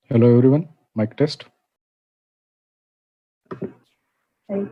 Hello everyone, mic test. Right.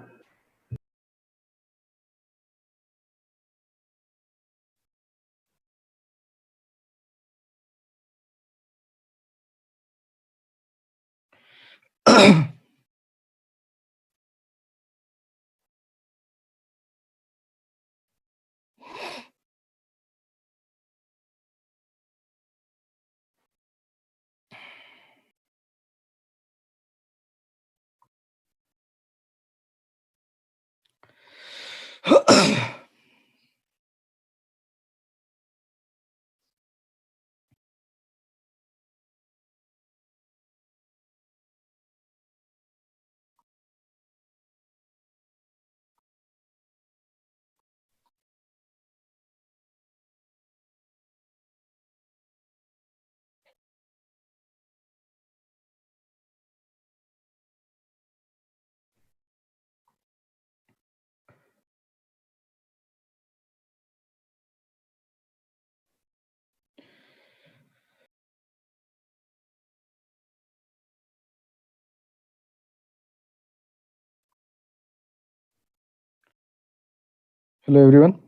Hello everyone.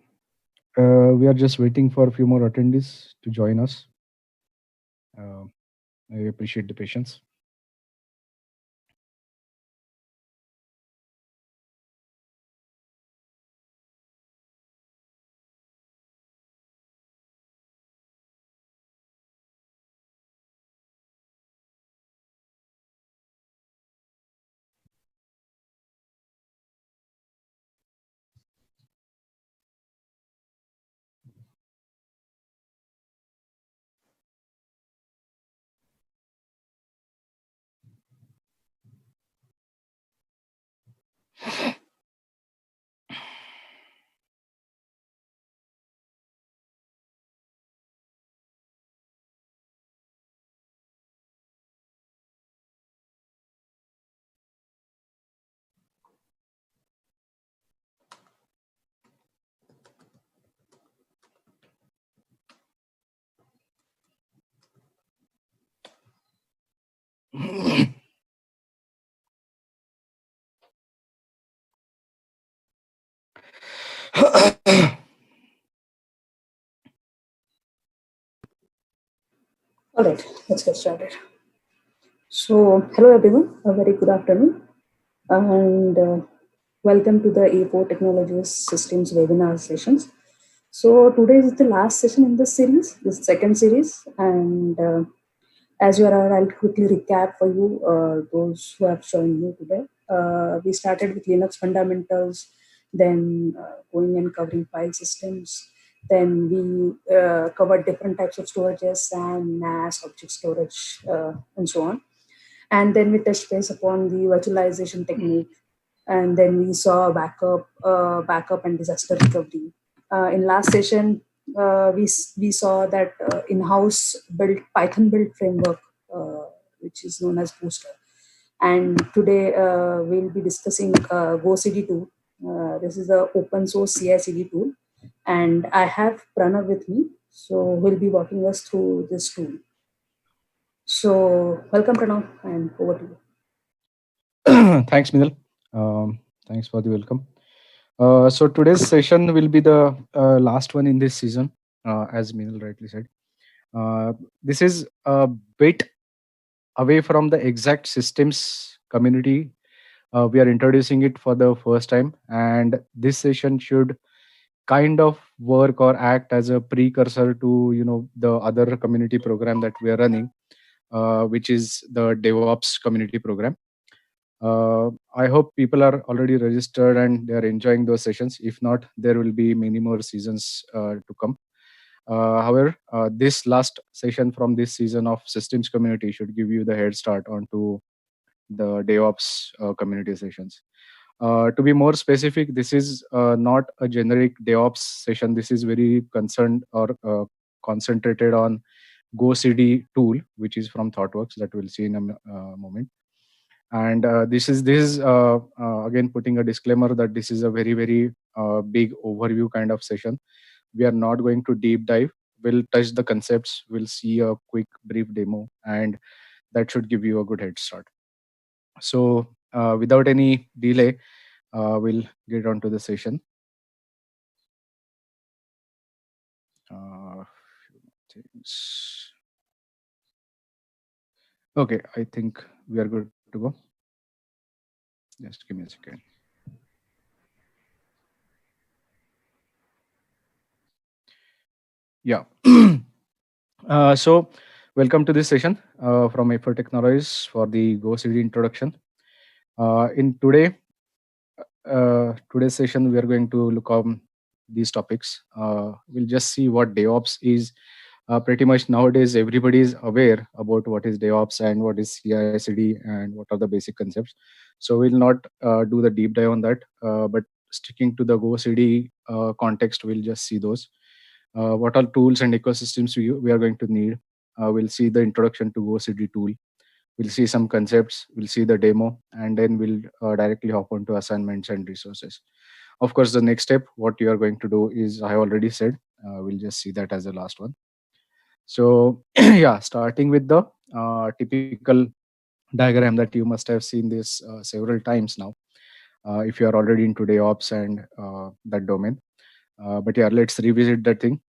We are just waiting for a few more attendees to join us. Uh, I appreciate the patience. All right, let's get started. So, hello everyone, a very good afternoon, and welcome to the A4 Technologies Systems webinar sessions. So, today is the last session in this series, this second series, and as you are aware, I'll quickly recap for you, those who have joined me today. We started with Linux fundamentals, then going and covering file systems. Then we covered different types of storages and NAS, object storage, and so on. And then we touched base upon the virtualization technique. And then we saw backup and disaster recovery. In last session, we saw that in-house built Python built framework, which is known as Booster. And today we'll be discussing GoCD tool. This is the open source CI/CD tool, and I have Pranav with me, so he'll be walking us through this tool. So welcome, Pranav, and over to you. Thanks, Minal. Thanks for the welcome. So today's session will be the last one in this season, as Minal rightly said. This is a bit away from the exact systems community. We are introducing it for the first time, and this session should kind of work or act as a precursor to the other community program that we are running, which is the DevOps community program. I hope people are already registered and they are enjoying those sessions. If not, there will be many more seasons to come. However, this last session from this season of systems community should give you the head start onto the DevOps community sessions. To be more specific, this is not a generic DevOps session. This is very concerned or concentrated on GoCD tool, which is from ThoughtWorks that we'll see in a moment. And this is again putting a disclaimer that this is a very big overview kind of session. We are not going to deep dive. We'll touch the concepts. We'll see a quick brief demo, and that should give you a good head start. So without any delay, we'll get on to the session. Few things. Okay, I think we are good to go. Just give me a second. Yeah. So welcome to this session from A4 Technologies for the GoCD introduction. In today's session, we are going to look on these topics. We'll just see what DevOps is. Pretty much nowadays, everybody is aware about what is DevOps and what is CI/CD and what are the basic concepts. So we'll not do the deep dive on that, but sticking to the GoCD context, we'll just see those. What are tools and ecosystems we are going to need. We'll see the introduction to GoCD tool. We'll see some concepts, we'll see the demo, and then we'll directly hop on to assignments and resources. Of course, the next step, what you are going to do is, I already said, we'll just see that as the last one. So yeah, starting with the typical diagram that you must have seen this several times now, if you are already into DevOps and that domain. But yeah, let's revisit that thing.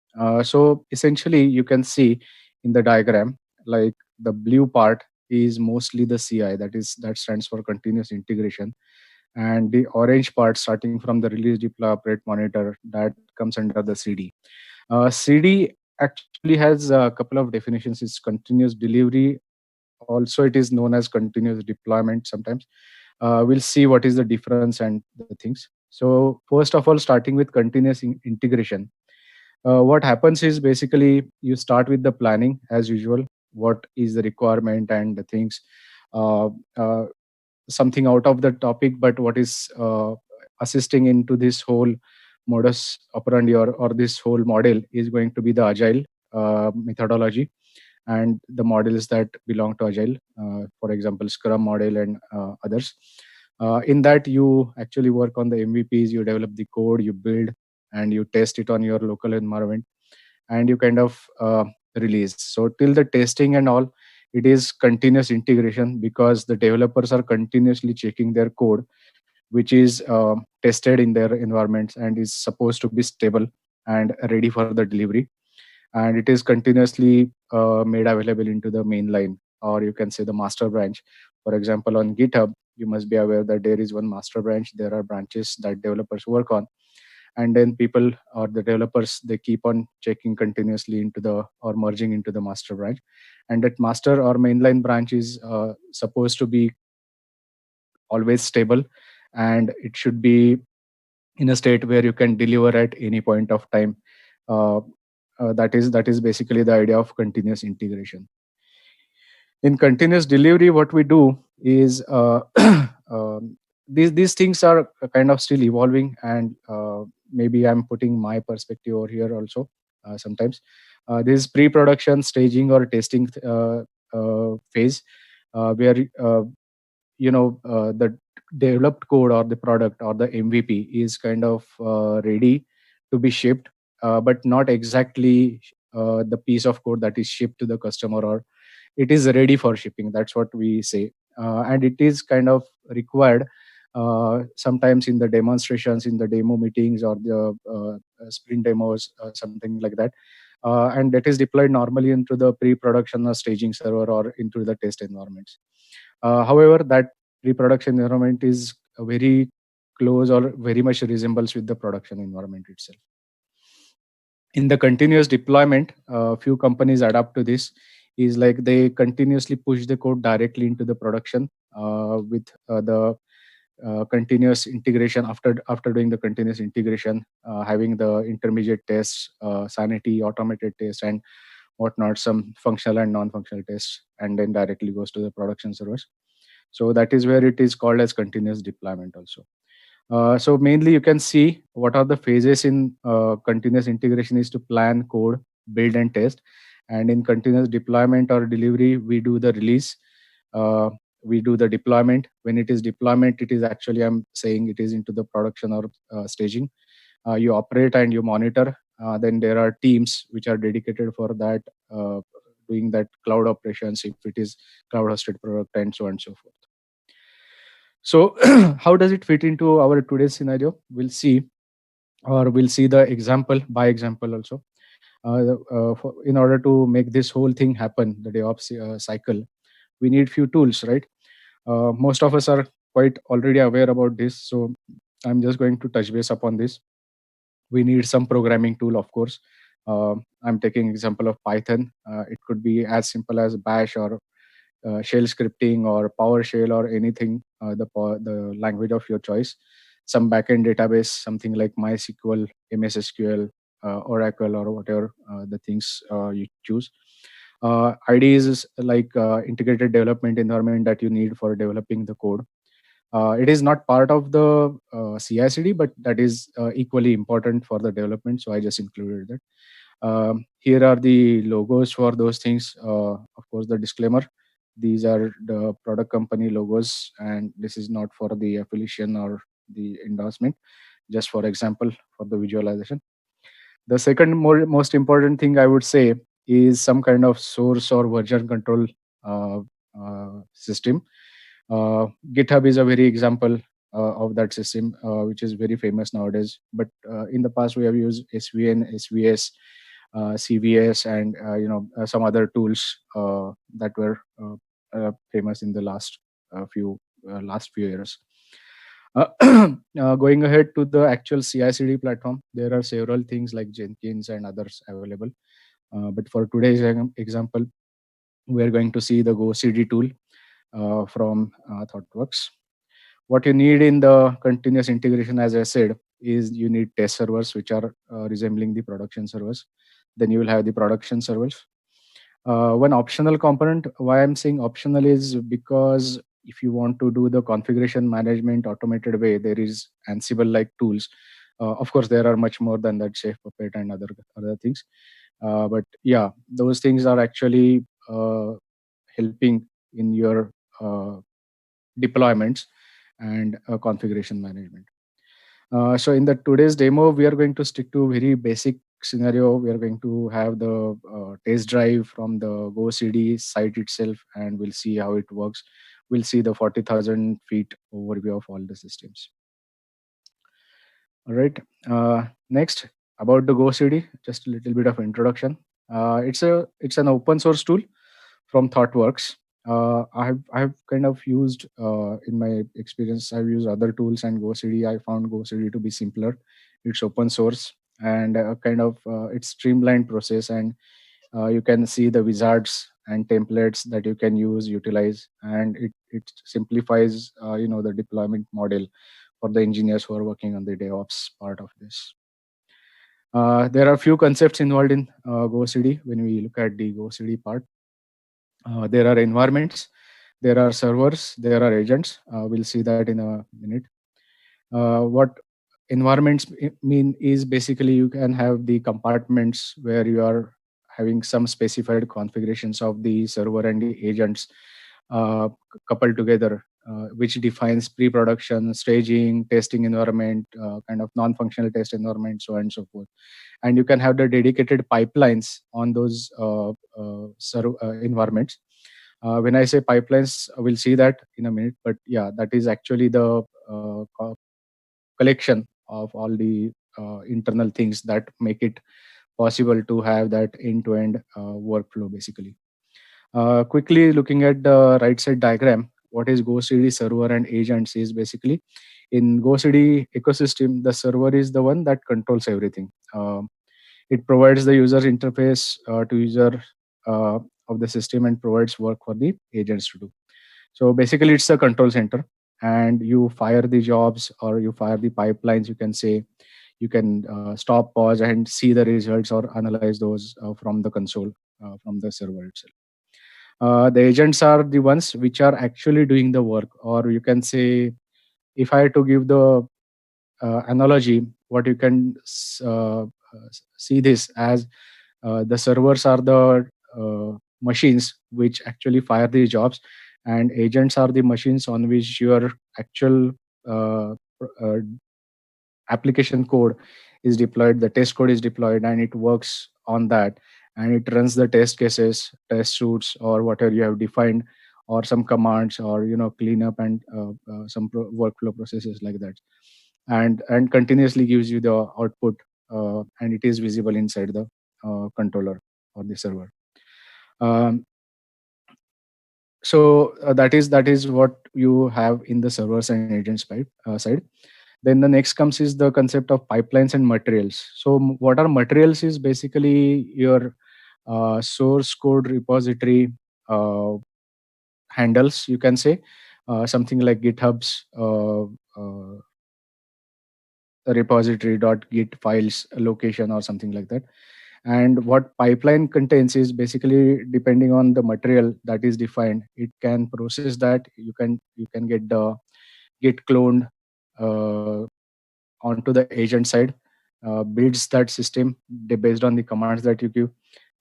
So essentially, you can see in the diagram, like the blue part is mostly the CI, that stands for continuous integration, and the orange part starting from the release, deploy, operate, monitor, that comes under the CD. CD actually has a couple of definitions. It's continuous delivery. Also, it is known as continuous deployment sometimes. We'll see what is the difference and the things. So first of all, starting with continuous integration, what happens is basically you start with the planning as usual. What is the requirement and the things, uh, uh, something out of the topic, but what is assisting into this whole modus operandi, or this whole model is going to be the agile methodology and the models that belong to agile, for example scrum model and others. In that, you actually work on the MVPs, you develop the code, you build and you test it on your local environment, and you kind of release. So till the testing and all, it is continuous integration, because the developers are continuously checking their code, which is tested in their environments and is supposed to be stable and ready for the delivery. And it is continuously made available into the mainline, or you can say the master branch. For example, on GitHub, you must be aware that there is one master branch. There are branches that developers work on, and then people or the developers, they keep on checking continuously into the, or merging into the master branch. And that master or mainline branch is supposed to be always stable, and it should be in a state where you can deliver at any point of time. uh, that is basically the idea of continuous integration. In continuous delivery, what we do is, these things are kind of still evolving, and maybe I'm putting my perspective over here also. Sometimes this pre-production, staging, or testing phase, where the developed code or the product or the MVP is kind of ready to be shipped, but not exactly the piece of code that is shipped to the customer, or it is ready for shipping. That's what we say. And it is kind of required sometimes in the demonstrations, in the demo meetings, or the sprint demos, something like that. And that is deployed normally into the pre-production or staging server, or into the test environments. However, that pre-production environment is very close, or very much resembles with the production environment itself. In the continuous deployment, few companies adapt to this, is like they continuously push the code directly into the production, with the continuous integration. After doing the continuous integration, having the intermediate tests, sanity, automated tests, and whatnot, some functional and non-functional tests, and then directly goes to the production servers. So that is where it is called as continuous deployment also. So mainly you can see what are the phases in continuous integration is to plan, code, build, and test. And in continuous deployment or delivery, we do the release, uh, we do the deployment. When it is deployment, it is actually, I'm saying, it is into the production or staging. You operate and you monitor. Then there are teams which are dedicated for that doing that cloud operations if it is cloud hosted product, and so on and so forth. So how does it fit into our today's scenario? We'll see, or we'll see the example by example also. In order to make this whole thing happen, the DevOps cycle, we need few tools, right? Most of us are quite already aware about this, so I'm just going to touch base upon this. We need some programming tool, of course. I'm taking example of Python. It could be as simple as Bash, or shell scripting, or PowerShell, or anything, the language of your choice. Some backend database, something like MySQL, MS SQL, Oracle, or whatever the things you choose. IDE is like integrated development environment that you need for developing the code. It is not part of the CI/CD, but that is equally important for the development. So I just included that. Here are the logos for those things. Of course, the disclaimer: these are the product company logos, and this is not for the affiliation or the endorsement. Just for example, for the visualization. The second most important thing I would say is some kind of source or version control system. GitHub is a very example of that system, which is very famous nowadays. But in the past, we have used SVN, SVS, CVS, and some other tools that were famous in the last few years. Going ahead to the actual CI/CD platform, there are several things like Jenkins and others available. But for today's example, we are going to see the GoCD tool from ThoughtWorks. What you need in the continuous integration, as I said, is you need test servers, which are resembling the production servers. Then you will have the production servers. One optional component, why I'm saying optional, is because if you want to do the configuration management automated way, there is Ansible like tools. Of course, there are much more than that, Chef Puppet and other things. But yeah, those things are actually helping in your deployments and configuration management. So in the today's demo, we are going to stick to very basic scenario. We are going to have the test drive from the GoCD site itself, and we'll see how it works. We'll see the 40,000 feet overview of all the systems. All right. Next, about the GoCD, just a little bit of introduction. It's an open source tool from ThoughtWorks. I've kind of used in my experience. I've used other tools, and GoCD, I found GoCD to be simpler. It's open source, and it's streamlined process, and you can see the wizards and templates that you can utilize, and it simplifies the deployment model for the engineers who are working on the DevOps part of this. There are a few concepts involved in GoCD when we look at the GoCD part. There are environments, there are servers, there are agents. We'll see that in a minute. What environments mean is basically you can have the compartments where you are having some specified configurations of the server and the agents coupled together, which defines pre-production, staging, testing environment, kind of non-functional test environment, so on and so forth. And you can have the dedicated pipelines on those environments. When I say pipelines, we'll see that in a minute. But yeah, that is actually the collection of all the internal things that make it possible to have that end-to-end workflow, basically. Quickly looking at the right side diagram, what is GoCD server and agents is basically in GoCD ecosystem, the server is the one that controls everything. It provides the user interface to user of the system and provides work for the agents to do. So basically, it's a control center, and you fire the jobs or you fire the pipelines. You can say you can stop, pause, and see the results or analyze those from the console, from the server itself. The agents are the ones which are actually doing the work, or you can say, if I had to give the analogy, what you can see this as, the servers are the machines which actually fire the jobs, and agents are the machines on which your actual uh, application code is deployed, the test code is deployed, and it works on that. and it runs the test cases, test suits, or whatever you have defined, or some commands, or cleanup and some workflow processes like that, and continuously gives you the output, and it is visible inside the controller or the server. Um, that is what you have in the servers and agents side. Then the next comes is the concept of pipelines and materials. So what are materials is basically your source code repository uh, handles, you can say, something like GitHub's repository.git files location or something like that. And what pipeline contains is basically, depending on the material that is defined, it can process that. You can get the git cloned uh, onto the agent side, builds that system based on the commands that you give.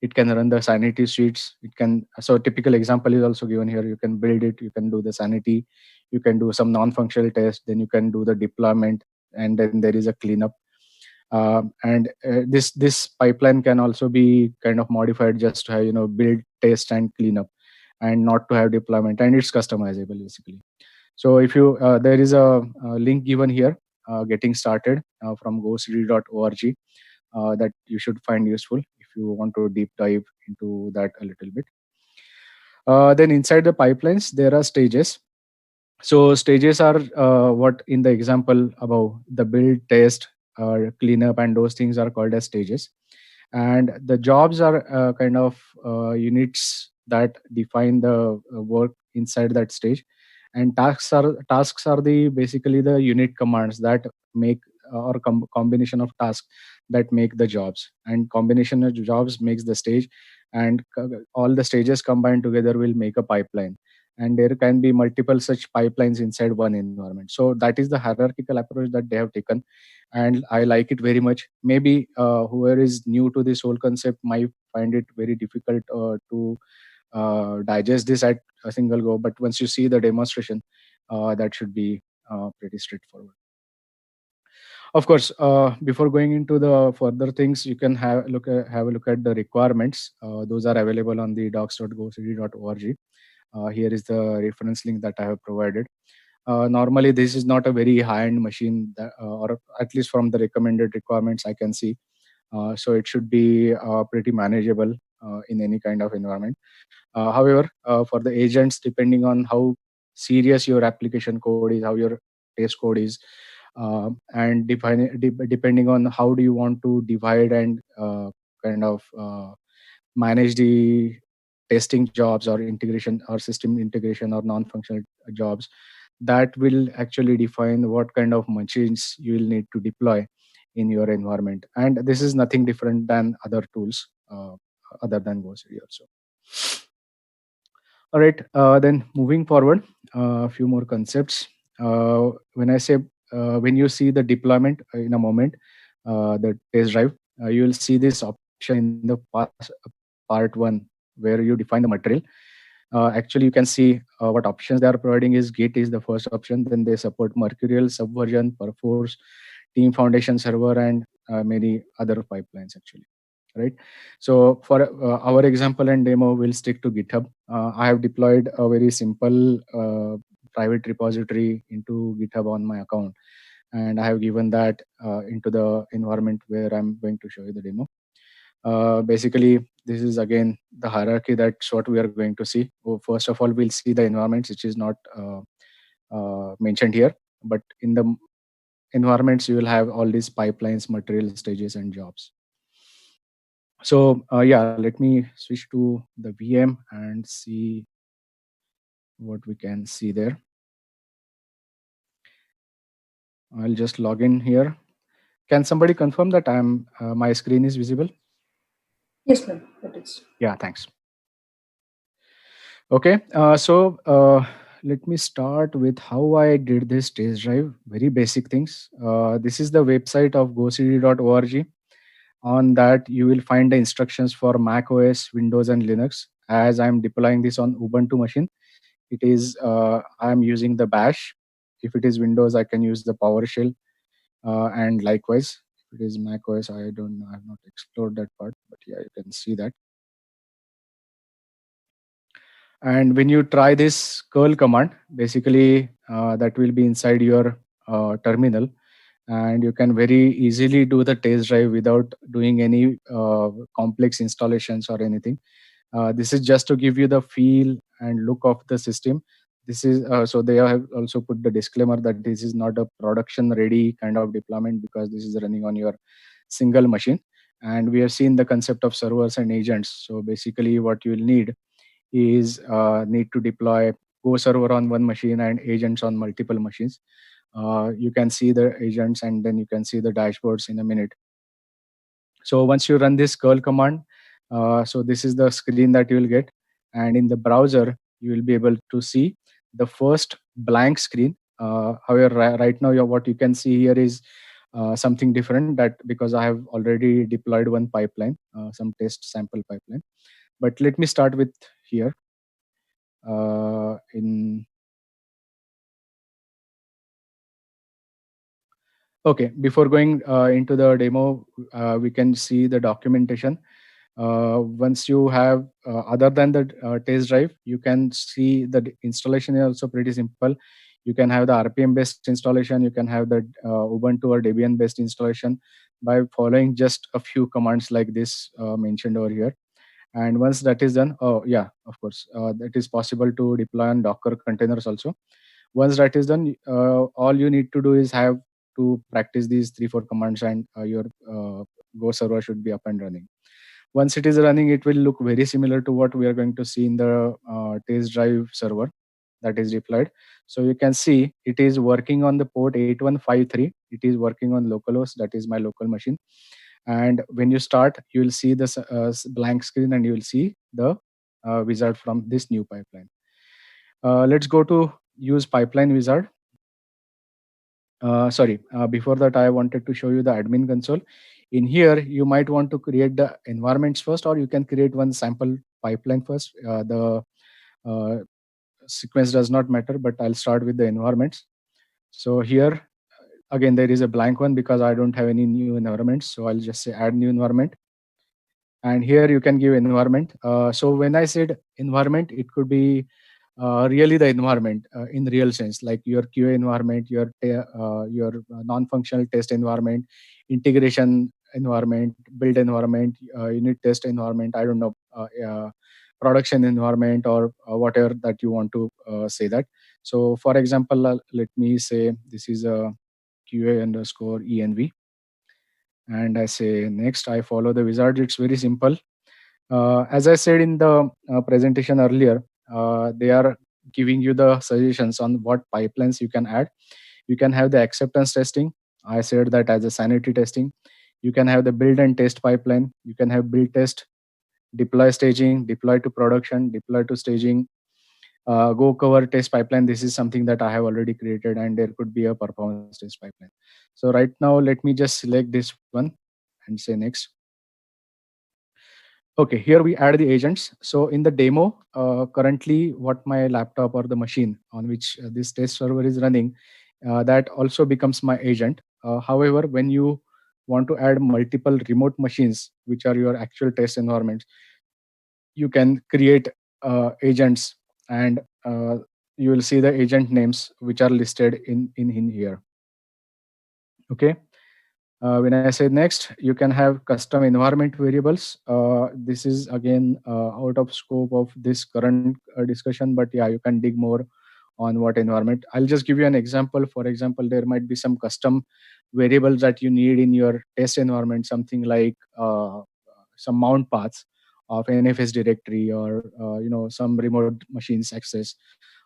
It can run the sanity suites. It can, so typical example is also given here. You can build it, you can do the sanity, you can do some non-functional test, then you can do the deployment, and then there is a cleanup. And this pipeline can also be kind of modified just to have, build, test, and cleanup, and not to have deployment, and it's customizable basically. So if you there is a link given here, getting started, from gocd.org, that you should find useful if you want to deep dive into that a little bit. Then inside the pipelines there are stages. So stages are what in the example above, the build, test, cleanup, and those things are called as stages. And the jobs are kind of units that define the work inside that stage. And tasks are the basically the unit commands that make, or combination of tasks that make the jobs, and combination of jobs makes the stage, and all the stages combined together will make a pipeline. And there can be multiple such pipelines inside one environment. So that is the hierarchical approach that they have taken, and I like it very much. Maybe whoever is new to this whole concept might find it very difficult to digest this at a single go, but once you see the demonstration, that should be pretty straightforward. Of course, before going into the further things, you can have a look at the requirements. Those are available on the docs.gocd.org. Here is the reference link that I have provided. Normally, this is not a very high-end machine, or at least from the recommended requirements I can see. So it should be pretty manageable in any kind of environment. However, for the agents, depending on how serious your application code is, how your test code is, and depending on how do you want to divide and kind of manage the testing jobs, or integration, or system integration, or non-functional jobs, that will actually define what kind of machines you will need to deploy in your environment. And this is nothing different than other tools, other than GoCD also. All right, then moving forward, a few more concepts. When I say, when you see the deployment in a moment, the test drive, you will see this option in the part one, where you define the material. Actually, you can see what options they are providing is Git is the first option. Then they support Mercurial, Subversion, Perforce, Team Foundation Server, and many other pipelines actually. Right. So for our example and demo, we'll stick to GitHub. I have deployed a very simple private repository into GitHub on my account, and I have given that into the environment where I'm going to show you the demo. Basically, this is again the hierarchy. That's what we are going to see. First of all, we'll see the environments, which is not mentioned here, but in the environments, you will have all these pipelines, material, stages, and jobs. So yeah, let me switch to the VM and see what we can see there. I'll just log in here. Can somebody confirm that my screen is visible? Yes, ma'am, that is. Yeah, thanks. Okay, so let me start with how I did this test drive. Very basic things. This is the website of gocd.org. On that, you will find the instructions for Mac OS, Windows, and Linux. As I'm deploying this on Ubuntu machine, it is I'm using the Bash. If it is Windows, I can use the PowerShell, and likewise, if it is Mac OS, I don't know, I have not explored that part, but yeah, you can see that. And when you try this curl command, basically that will be inside your terminal, and you can very easily do the test drive without doing any complex installations or anything. This is just to give you the feel and look of the system. This is so they have also put the disclaimer that this is not a production ready kind of deployment, because this is running on your single machine. And we have seen the concept of servers and agents. So basically what you will need is need to deploy Go server on one machine and agents on multiple machines. You can see the agents and then you can see the dashboards in a minute. So once you run this curl command, so this is the screen that you will get, and in the browser you will be able to see the first blank screen. However, right now what you can see here is something different, that because I have already deployed one pipeline, some test sample pipeline. But let me start with here in okay, before going into the demo, we can see the documentation. Once you have other than the test drive, you can see the installation is also pretty simple. You can have the RPM based installation, you can have the Ubuntu or Debian based installation by following just a few commands like this mentioned over here. And once that is done, oh yeah, of course, that is possible to deploy on Docker containers also. Once that is done, all you need to do is have to practice these 3-4 commands, and your Go server should be up and running. Once it is running, it will look very similar to what we are going to see in the test drive server that is deployed. So you can see it is working on the port 8153. It is working on localhost, that is my local machine. And when you start, you will see this blank screen, and you will see the wizard from this new pipeline. Let's go to use pipeline wizard. Sorry, before that, I wanted to show you the admin console. In here, you might want to create the environments first, or you can create one sample pipeline first. The uh, sequence does not matter, but I'll start with the environments. So here, again, there is a blank one because I don't have any new environments. So I'll just say add new environment. And here you can give environment. So when I said environment, it could be really the environment in real sense, like your QA environment, your non-functional test environment, integration environment, build environment, unit test environment. I don't know, production environment, or whatever that you want to say that. So for example, let me say this is a QA underscore env, and I say next. I follow the wizard. It's very simple. As I said in the presentation earlier, they are giving you the suggestions on what pipelines you can add. You can have the acceptance testing. I said that as a sanity testing. You can have the build and test pipeline. You can have build test, deploy staging, deploy to production, deploy to staging, go cover test pipeline. This is something that I have already created, and there could be a performance test pipeline. So right now, let me just select this one and say next. Okay, here we add the agents. So in the demo, currently what my laptop or the machine on which this test server is running, that also becomes my agent. However, when you want to add multiple remote machines, which are your actual test environments, you can create agents, and you will see the agent names which are listed in here. Okay. When I say next, you can have custom environment variables. This is again out of scope of this current discussion, but yeah, you can dig more on what environment. I'll just give you an example. For example, there might be some custom variables that you need in your test environment, something like some mount paths of NFS directory, or some remote machines access,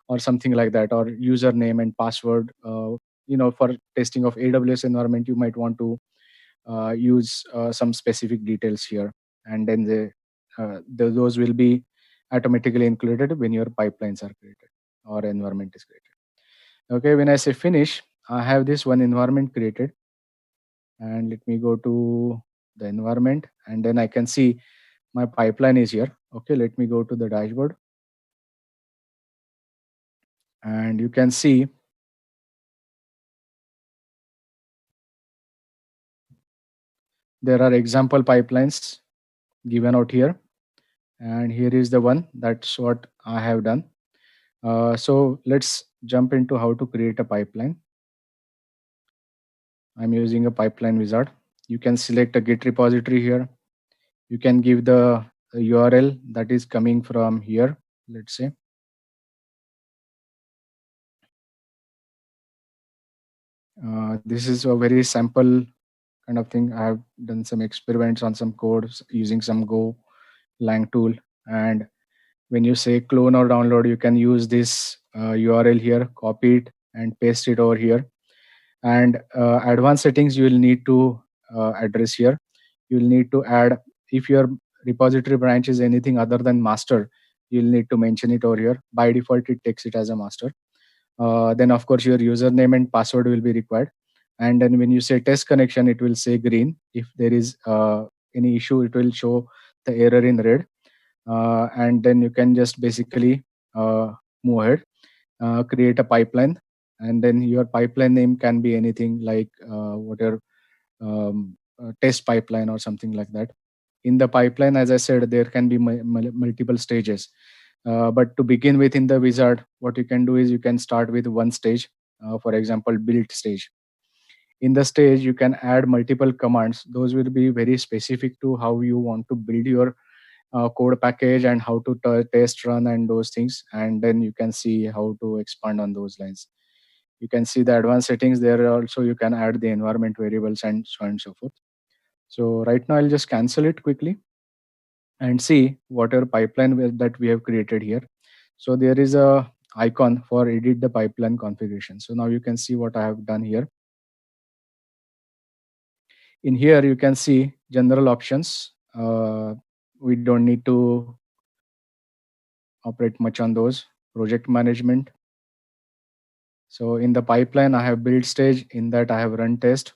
or something like that, or username and password. For testing of AWS environment, you might want to use some specific details here, and then those will be automatically included when your pipelines are created or environment is created. Okay, when I say finish, I have this one environment created, and let me go to the environment, and then I can see my pipeline is here. Okay, let me go to the dashboard, and you can see there are example pipelines given out here, and here is the one. That's what I have done. So let's jump into how to create a pipeline. I'm using a pipeline wizard. You can select a Git repository here. You can give the URL that is coming from here, let's say. This is a very sample kind of thing. I have done some experiments on some codes using some Go lang tool. And when you say clone or download, you can use this URL here, copy it and paste it over here. And advanced settings you will need to address here. You will need to add, if your repository branch is anything other than master, you'll need to mention it over here. By default, it takes it as a master. Then of course your username and password will be required. And then when you say test connection, it will say green. If there is any issue, it will show the error in red. And then you can just basically move ahead, create a pipeline. And then your pipeline name can be anything like whatever, test pipeline or something like that. In the pipeline, as I said, there can be multiple stages. But to begin with, in the wizard, what you can do is you can start with one stage, for example, build stage. In the stage, you can add multiple commands. Those will be very specific to how you want to build your code package and how to test run and those things. And then you can see how to expand on those lines. You can see the advanced settings there. Also, you can add the environment variables and so on and so forth. So right now, I'll just cancel it quickly and see whatever pipeline that we have created here. So there is a icon for edit the pipeline configuration. So now you can see what I have done here. In here, you can see general options. We don't need to operate much on those. Project management. So in the pipeline, I have build stage. In that, I have run test.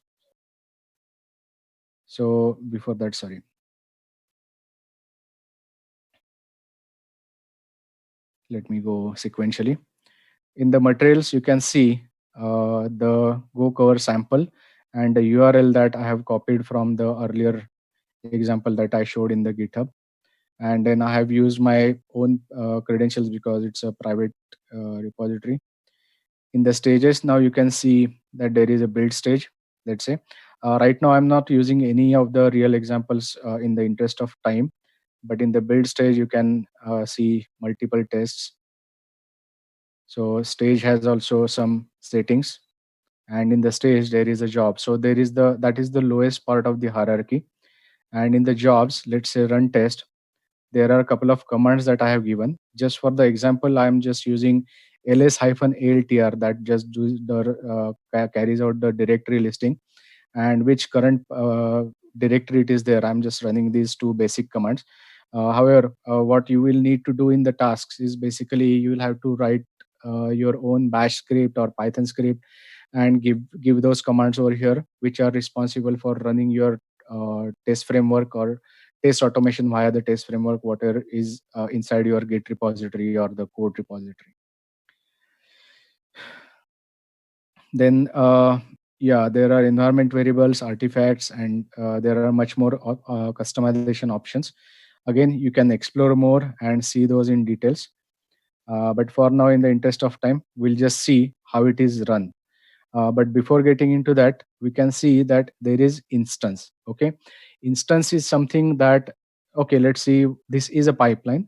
So before that, sorry. Let me go sequentially. In the materials, you can see the Go cover sample and the URL that I have copied from the earlier example that I showed in the GitHub. And then I have used my own credentials because it's a private repository. In the stages, now you can see that there is a build stage, let's say. Right now, I'm not using any of the real examples in the interest of time, but in the build stage, you can see multiple tests. So stage has also some settings, and in the stage there is a job. So there is that is the lowest part of the hierarchy. And in the jobs, let's say run test, there are a couple of commands that I have given. Just for the example, I'm just using ls-altr that just carries out the directory listing and which current directory it is there. I'm just running these two basic commands. However, what you will need to do in the tasks is basically you will have to write your own bash script or python script and give those commands over here, which are responsible for running your test framework or test automation via the test framework, whatever is inside your Git repository or the code repository. Then yeah, there are environment variables, artifacts, and there are much more customization options. Again, you can explore more and see those in details. But for now, in the interest of time, we'll just see how it is run. But before getting into that, we can see that there is instance. Okay, instance is something that, okay, let's see, this is a pipeline,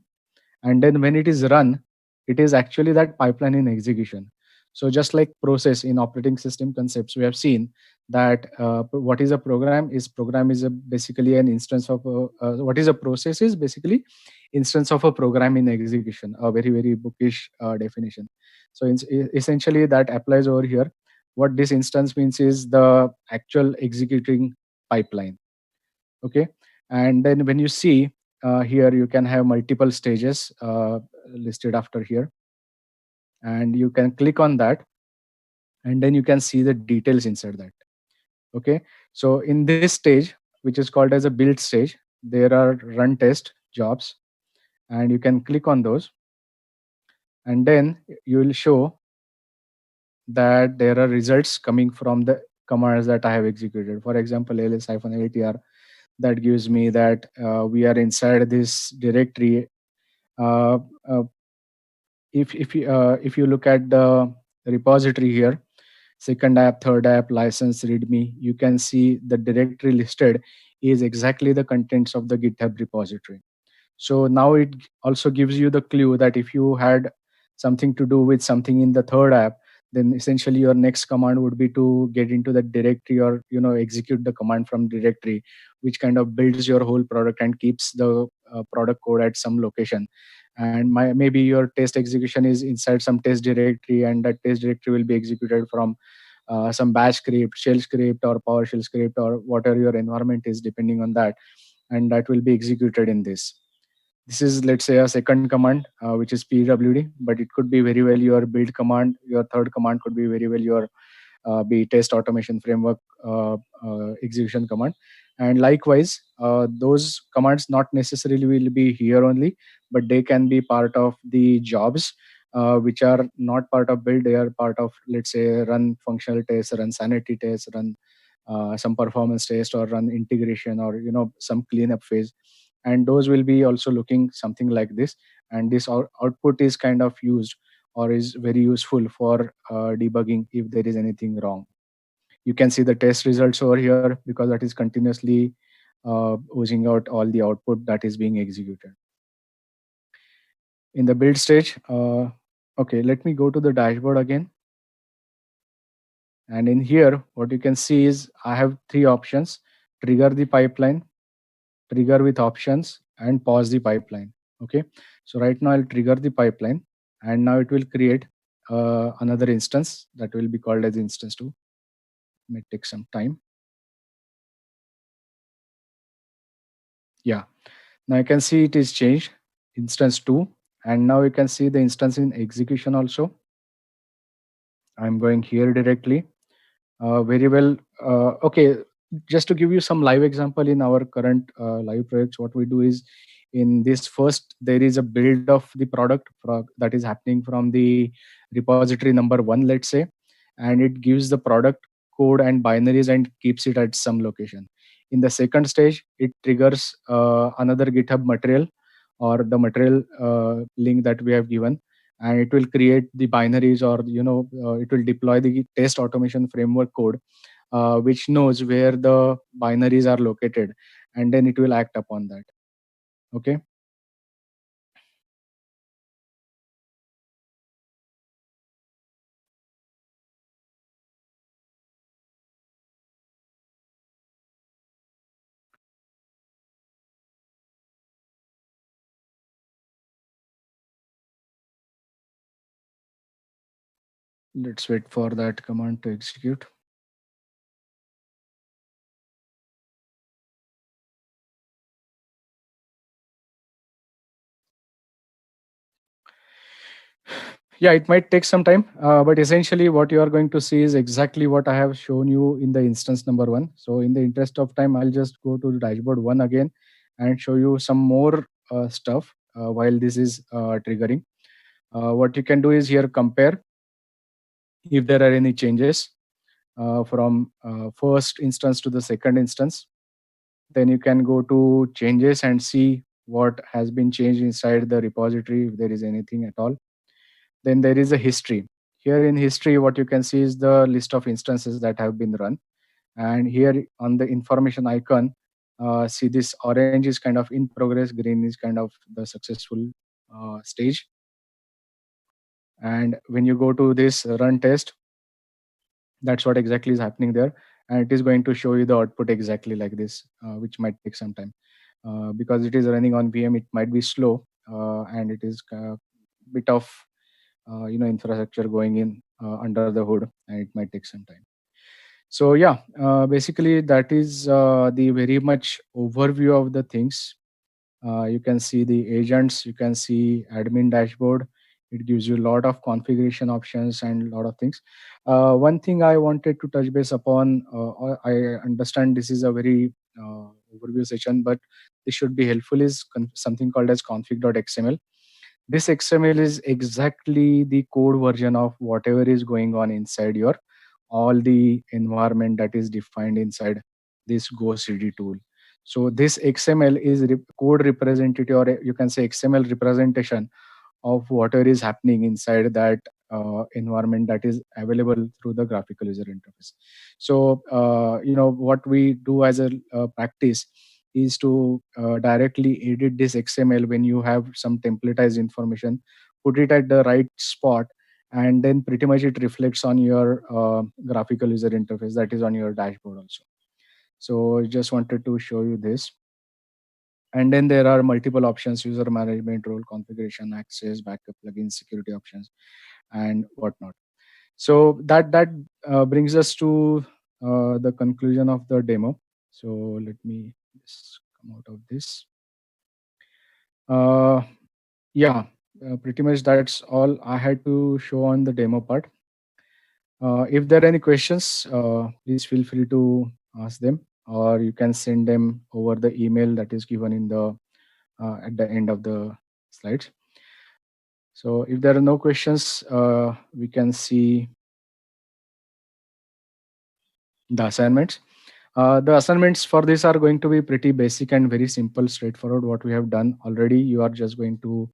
and then when it is run, it is actually that pipeline in execution. So just like process in operating system concepts, we have seen that what is a program is basically an instance of what is a process is basically instance of a program in execution, a very very bookish definition. So essentially that applies over here. What this instance means is the actual executing pipeline. Okay, and then when you see here, you can have multiple stages listed after here, and you can click on that, and then you can see the details inside that. Okay, so in this stage, which is called as a build stage, there are run test jobs, and you can click on those, and then you will show that there are results coming from the commands that I have executed. For example, ls-altr, that gives me that we are inside this directory. uh, uh, if you look at the repository here, second app, third app, license, readme, you can see the directory listed is exactly the contents of the GitHub repository. So now it also gives you the clue that if you had something to do with something in the third app, then essentially your next command would be to get into the directory, or execute the command from directory, which kind of builds your whole product and keeps the product code at some location. And maybe your test execution is inside some test directory, and that test directory will be executed from some bash script, shell script, or PowerShell script, or whatever your environment is, depending on that, and that will be executed in this. This is, let's say, a second command, which is pwd, but it could be very well your build command. Your third command could be very well your be test automation framework execution command. And likewise, those commands not necessarily will be here only, but they can be part of the jobs, which are not part of build. They are part of, let's say, run functional tests, run sanity tests, run some performance test, or run integration, or some cleanup phase. And those will be also looking something like this. And this output is kind of used, or is very useful for debugging if there is anything wrong. You can see the test results over here, because that is continuously oozing out all the output that is being executed in the build stage. Okay, let me go to the dashboard again. And in here, what you can see is I have three options: trigger the pipeline, trigger with options, and pause the pipeline. Okay, so right now I'll trigger the pipeline, and now it will create another instance that will be called as instance 2. May take some time. Yeah, now you can see it is changed, instance 2, and now you can see the instance in execution also. I'm going here directly. Very well. Okay, just to give you some live example in our current live projects, what we do is, in this first, there is a build of the product that is happening from the repository number 1, let's say, and it gives the product code and binaries and keeps it at some location. In the second stage, it triggers another GitHub material, or the material link that we have given, and it will create the binaries, or it will deploy the test automation framework code, which knows where the binaries are located, and then it will act upon that. Okay, let's wait for that command to execute. Yeah, it might take some time, but essentially what you are going to see is exactly what I have shown you in the instance number 1. So in the interest of time, I'll just go to the dashboard 1 again and show you some more stuff while this is triggering. What you can do is here compare if there are any changes from first instance to the second instance. Then you can go to changes and see what has been changed inside the repository, if there is anything at all. Then there is a history. Here in history, what you can see is the list of instances that have been run. And here on the information icon, see this orange is kind of in progress, green is kind of the successful stage. And when you go to this run test, that's what exactly is happening there. And it is going to show you the output exactly like this, which might take some time. Because it is running on VM, it might be slow, and it is a bit of infrastructure going in under the hood, and it might take some time. So yeah, basically that is the very much overview of the things. You can see the agents, you can see admin dashboard. It gives you a lot of configuration options and a lot of things. One thing I wanted to touch base upon, I understand this is a very overview session, but this should be helpful, is something called as config.xml. This XML is exactly the code version of whatever is going on inside your all the environment that is defined inside this Go CD tool. So this XML is code representative, or you can say XML representation of whatever is happening inside that environment that is available through the graphical user interface. So what we do as a practice is to directly edit this XML when you have some templatized information, put it at the right spot, and then pretty much it reflects on your graphical user interface that is on your dashboard also. So I just wanted to show you this. And then there are multiple options: user management, role configuration, access, backup, plugins, security options, and whatnot. So that brings us to the conclusion of the demo. So let me just come out of this. uh, yeah, pretty much that's all I had to show on the demo part. If there are any questions, please feel free to ask them, or you can send them over the email that is given in the at the end of the slides. So if there are no questions, we can see the assignments. The assignments for this are going to be pretty basic and very simple, straightforward. What we have done already, you are just going to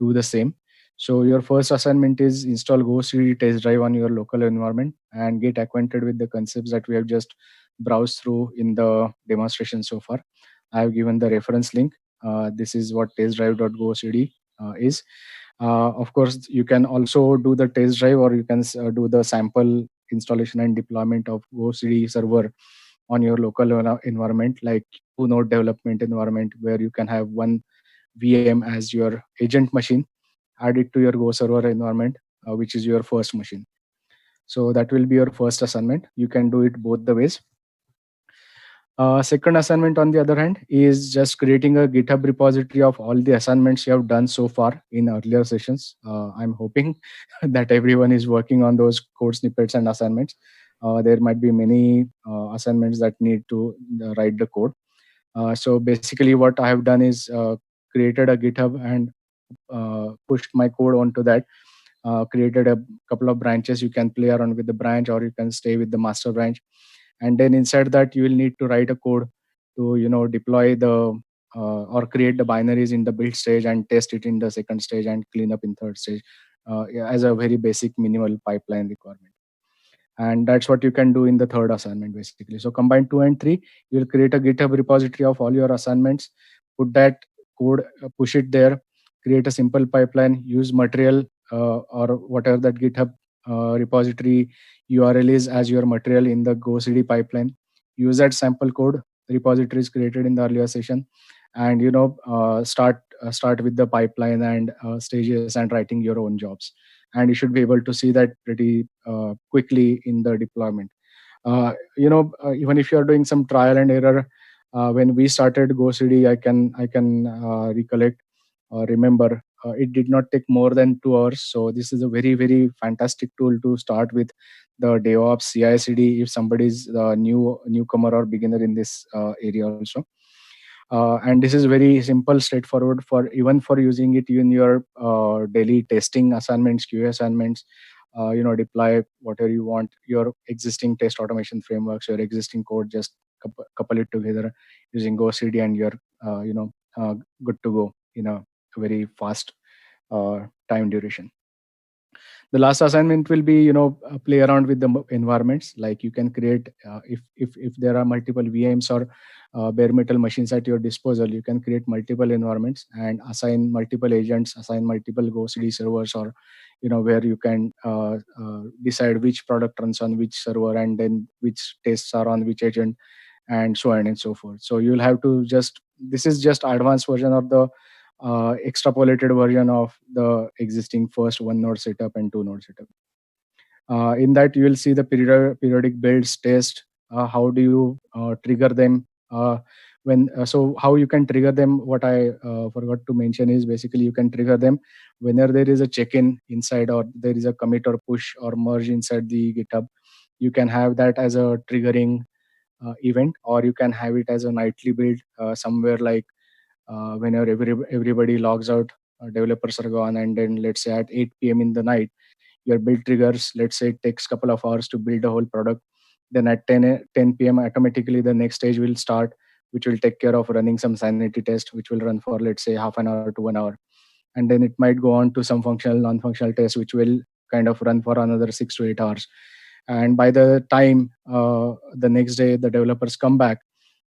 do the same. So your first assignment is install GoCD test drive on your local environment and get acquainted with the concepts that we have just browsed through in the demonstration so far. I have given the reference link. This is what testdrive.gocd is. Of course, you can also do the test drive, or you can do the sample installation and deployment of GoCD server on your local environment, like two-node development environment, where you can have one VM as your agent machine, add it to your Go server environment, which is your first machine. So that will be your first assignment. You can do it both the ways. Second assignment, on the other hand, is just creating a GitHub repository of all the assignments you have done so far in earlier sessions. I'm hoping that everyone is working on those code snippets and assignments. There might be many assignments that need to write the code. So basically, what I have done is created a GitHub and pushed my code onto that. Created a couple of branches. You can play around with the branch, or you can stay with the master branch. And then inside that, you will need to write a code to deploy the or create the binaries in the build stage and test it in the second stage and clean up in third stage, yeah, as a very basic minimal pipeline requirement. And that's what you can do in the third assignment basically. So combine 2 and 3, you'll create a GitHub repository of all your assignments, put that code, push it there, create a simple pipeline, use material or whatever that GitHub repository URL is as your material in the GoCD pipeline. Use that sample code repository is created in the earlier session, and start with the pipeline and stages and writing your own jobs. And you should be able to see that pretty quickly in the deployment. Even if you are doing some trial and error, when we started GoCD, I can recollect or remember, it did not take more than 2 hours. So this is a very, very fantastic tool to start with the DevOps CI/CD if somebody is a newcomer or beginner in this area also. And this is very simple, straightforward for even for using it in your daily testing assignments, QA assignments. Deploy whatever you want, your existing test automation frameworks, your existing code, just couple it together using GoCD, and you're good to go in a very fast time duration. The last assignment will be play around with the environments. Like you can create, if there are multiple VMs or bare metal machines at your disposal, you can create multiple environments and assign multiple agents, assign multiple GoCD servers, or where you can decide which product runs on which server, and then which tests are on which agent, and so on and so forth. So you'll have to this is just advanced version of the extrapolated version of the existing first one node setup and two node setup. In that, you will see the periodic builds test. How do you trigger them? So how you can trigger them, what I forgot to mention is basically you can trigger them whenever there is a check-in inside, or there is a commit or push or merge inside the GitHub. You can have that as a triggering event, or you can have it as a nightly build somewhere, like whenever everybody logs out, developers are gone, and then let's say at 8 p.m. in the night, your build triggers. Let's say it takes a couple of hours to build the whole product. Then at 10 p.m. automatically the next stage will start, which will take care of running some sanity test, which will run for let's say half an hour to 1 hour. and then it might go on to some functional, non-functional tests, which will kind of run for another 6 to 8 hours. And by the time the next day the developers come back,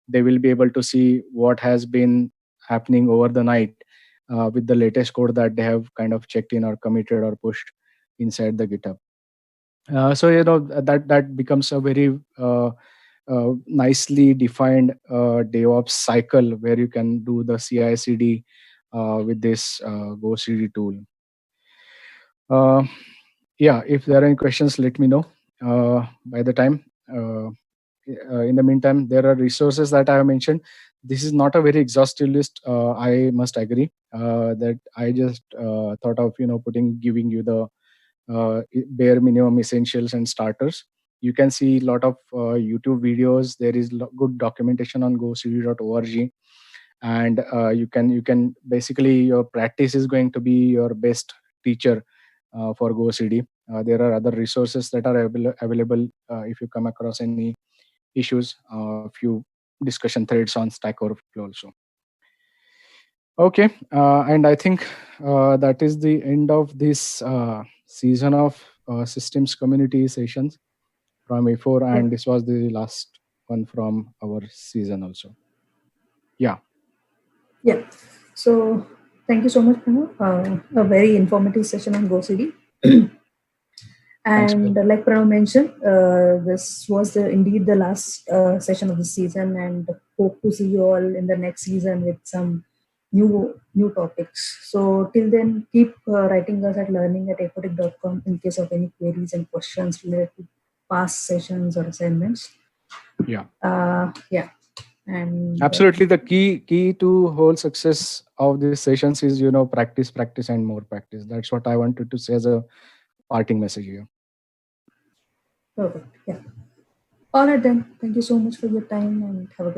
they will be able to see what has been happening over the night with the latest code that they have kind of checked in or committed or pushed inside the GitHub. So that becomes a very nicely defined DevOps cycle where you can do the CI/CD with this GoCD tool. Yeah, if there are any questions, let me know. By the time, in the meantime, there are resources that I have mentioned. This is not a very exhaustive list. I must agree that I just thought of giving you the bare minimum essentials and starters. You can see a lot of YouTube videos. There is good documentation on gocd.org, and you can basically, your practice is going to be your best teacher for GoCD. There are other resources that are available if you come across any issues. A few discussion threads on Stack Overflow also. Okay, and I think that is the end of this season of systems community sessions from A4, and this was the last one from our season also. Yeah. So thank you so much, Pranav. A very informative session on GoCD. And like Pranav mentioned, this was indeed the last session of the season, and hope to see you all in the next season with some new topics. So till then, keep writing us at learning@apotech.com in case of any queries and questions related to past sessions or assignments. Yeah. And absolutely, the key to whole success of these sessions is practice, and more practice. That's what I wanted to say as a parting message here. Perfect. Yeah. All right then. Thank you so much for your time, and have a good